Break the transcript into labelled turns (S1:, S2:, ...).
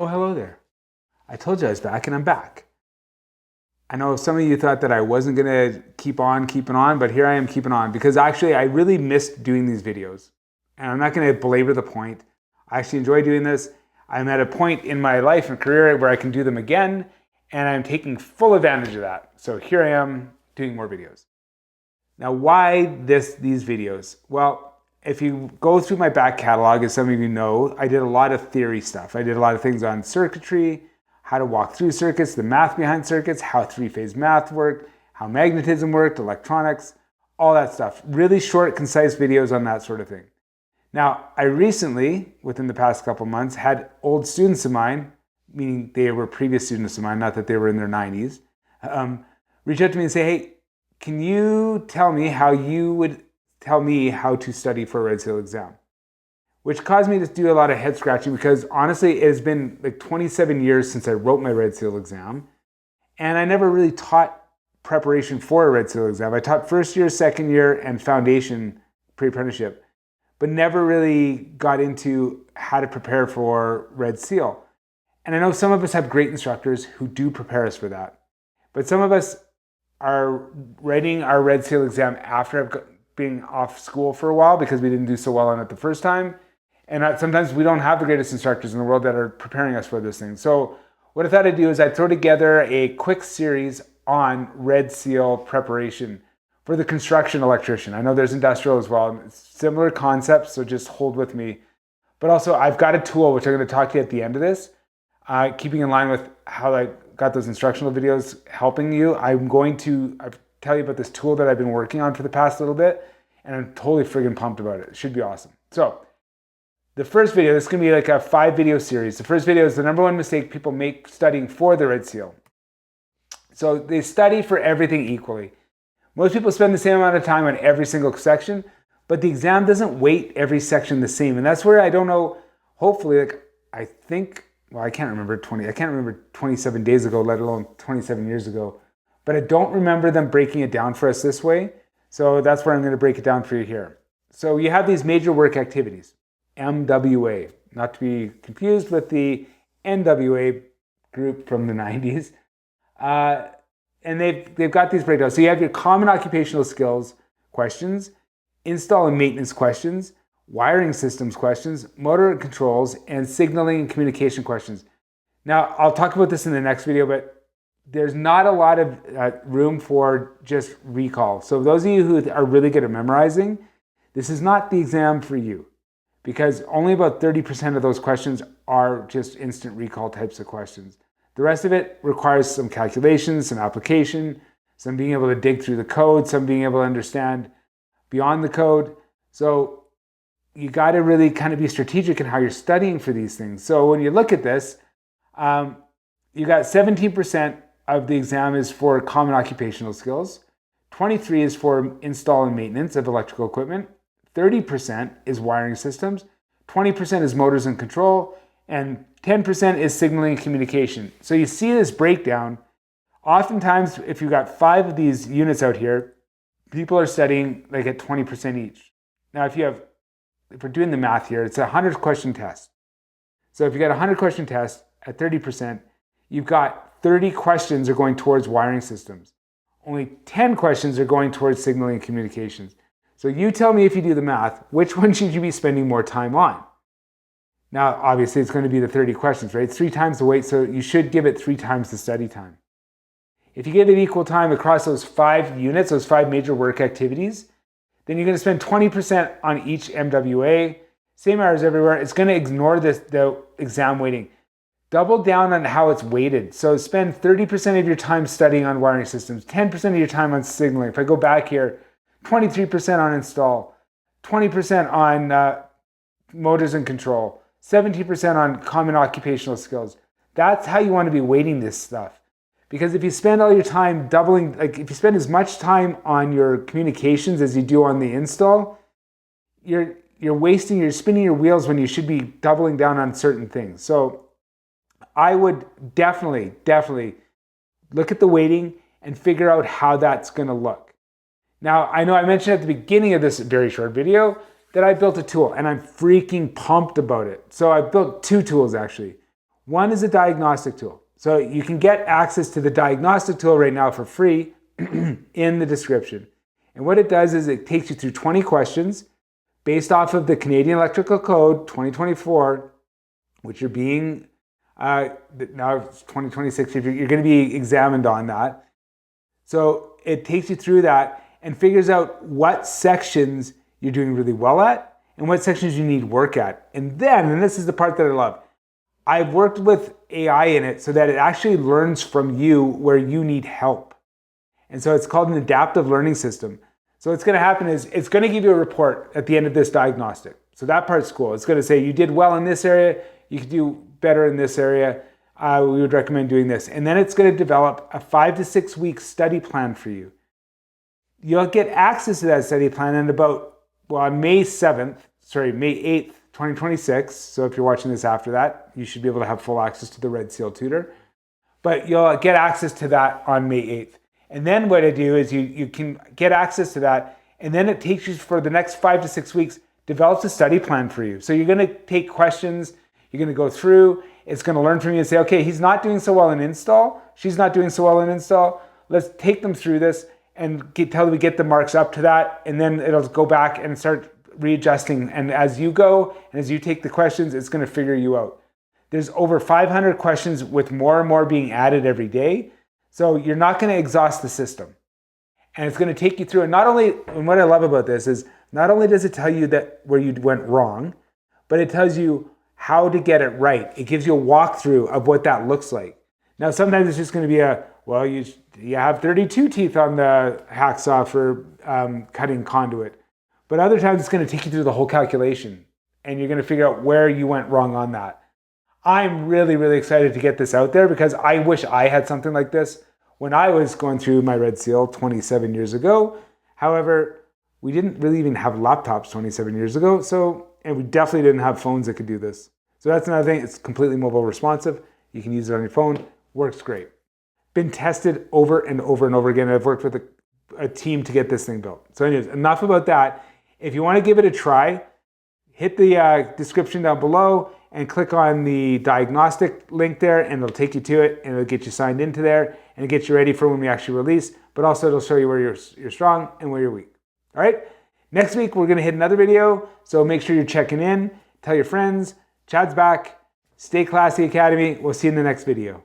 S1: Oh, hello there. I told you I was back and I'm back. I know some of you thought that I wasn't going to keep on keeping on, but here I am keeping on because actually I really missed doing these videos. And I'm not going to belabor the point. I actually enjoy doing this. I'm at a point in my life and career where I can do them again, and I'm taking full advantage of that. So here I am doing more videos. Now, why these videos? Well, if you go through my back catalog, as some of you know, I did a lot of theory stuff. I did a lot of things on circuitry, how to walk through circuits, the math behind circuits, how three-phase math worked, how magnetism worked, electronics, all that stuff. Really short, concise videos on that sort of thing. Now, I recently, within the past couple months, had old students of mine, meaning they were previous students of mine, not that they were in their 90s, reach out to me and say, hey, can you tell me how you would tell me how to study for a Red Seal exam? Which caused me to do a lot of head scratching because honestly, it has been like 27 years since I wrote my Red Seal exam. And I never really taught preparation for a Red Seal exam. I taught first year, second year, and foundation pre-apprenticeship, but never really got into how to prepare for Red Seal. And I know some of us have great instructors who do prepare us for that. But some of us are writing our Red Seal exam after being off school for a while because we didn't do so well on it the first time. And sometimes we don't have the greatest instructors in the world that are preparing us for this thing. So what I thought I'd do is I'd throw together a quick series on Red Seal preparation for the construction electrician. I know there's industrial as well. It's similar concepts, so just hold with me. But also I've got a tool which I'm going to talk to you at the end of this, keeping in line with how I got those instructional videos helping you. I'm going to tell you about this tool that I've been working on for the past little bit, and I'm totally friggin' pumped about it. It should be awesome. So the first video, this is going to be like a 5-video series. The first video is the #1 mistake people make studying for the Red Seal. So they study for everything equally. Most people spend the same amount of time on every single section, but the exam doesn't weight every section the same. And that's where I don't know, hopefully, like I think, well, I can't remember 27 days ago, let alone 27 years ago. But I don't remember them breaking it down for us this way. So that's where I'm going to break it down for you here. So you have these major work activities, MWA, not to be confused with the NWA group from the 90s. And they've got these breakdowns. So you have your common occupational skills questions, install and maintenance questions, wiring systems questions, motor controls, and signaling and communication questions. Now, I'll talk about this in the next video, but there's not a lot of room for just recall. So those of you who are really good at memorizing, this is not the exam for you because only about 30% of those questions are just instant recall types of questions. The rest of it requires some calculations, some application, some being able to dig through the code, some being able to understand beyond the code. So you got to really kind of be strategic in how you're studying for these things. So when you look at this, you got 17% of the exam is for common occupational skills, 23% is for install and maintenance of electrical equipment, 30% is wiring systems, 20% is motors and control, and 10% is signaling and communication. So you see this breakdown. Oftentimes, if you've got 5 of these units out here, people are studying like at 20% each. Now, if we're doing the math here, it's a 100-question test. So if you got a 100-question test at 30%, you've got 30 questions are going towards wiring systems. Only 10 questions are going towards signaling and communications. So you tell me if you do the math, which one should you be spending more time on? Now, obviously, it's going to be the 30 questions, right? It's 3 times the weight, so you should give it 3 times the study time. If you give it equal time across those 5 units, those 5 major work activities, then you're going to spend 20% on each MWA, same hours everywhere. It's going to ignore the exam weighting. Double down on how it's weighted. So spend 30% of your time studying on wiring systems, 10% of your time on signaling. If I go back here, 23% on install, 20% on motors and control, 17% on common occupational skills. That's how you want to be weighting this stuff. Because if you spend all your time doubling, like if you spend as much time on your communications as you do on the install, you're spinning your wheels when you should be doubling down on certain things. So I would definitely look at the weighting and figure out how that's going to look. Now, I know I mentioned at the beginning of this very short video that I built a tool and I'm freaking pumped about it. So I built 2 tools actually. One is a diagnostic tool. So you can get access to the diagnostic tool right now for free in the description. And what it does is it takes you through 20 questions based off of the Canadian Electrical Code 2024, which you're being, now it's 2026, you're going to be examined on that. So it takes you through that and figures out what sections you're doing really well at and what sections you need work at. And then, and this is the part that I love, I've worked with AI in it so that it actually learns from you where you need help. And so it's called an adaptive learning system. So what's going to happen is it's going to give you a report at the end of this diagnostic. So that part's cool. It's going to say you did well in this area, you could do better in this area. We would recommend doing this. And then it's going to develop a 5 to 6 week study plan for you. You'll get access to that study plan on about, well, on May 8th, 2026. So if you're watching this after that, you should be able to have full access to the Red Seal Tutor. But you'll get access to that on May 8th. And then what I do is you can get access to that, and then it takes you for the next 5 to 6 weeks, develops a study plan for you. So you're going to take questions, you're going to go through, it's going to learn from you and say, okay, he's not doing so well in install, she's not doing so well in install, let's take them through this and tell them we get the marks up to that, and then it'll go back and start readjusting. And as you go, and as you take the questions, it's going to figure you out. There's over 500 questions with more and more being added every day. So you're not going to exhaust the system. And it's going to take you through. And not only, and what I love about this is, not only does it tell you that where you went wrong, but it tells you how to get it right. It gives you a walkthrough of what that looks like. Now, sometimes it's just going to be well, you have 32 teeth on the hacksaw for cutting conduit. But other times it's going to take you through the whole calculation, and you're going to figure out where you went wrong on that. I'm really, really excited to get this out there because I wish I had something like this when I was going through my Red Seal 27 years ago. However, we didn't really even have laptops 27 years ago, and we definitely didn't have phones that could do this. So that's another thing. It's completely mobile responsive. You can use it on your phone. Works great. Been tested over and over and over again. I've worked with a team to get this thing built. So anyways, enough about that. If you want to give it a try, hit the description down below and click on the diagnostic link there, and it'll take you to it, and it'll get you signed into there, and it gets you ready for when we actually release, but also it'll show you where you're strong and where you're weak. All right? Next week, we're going to hit another video, so make sure you're checking in. Tell your friends. Chad's back. Stay Classy Academy. We'll see you in the next video.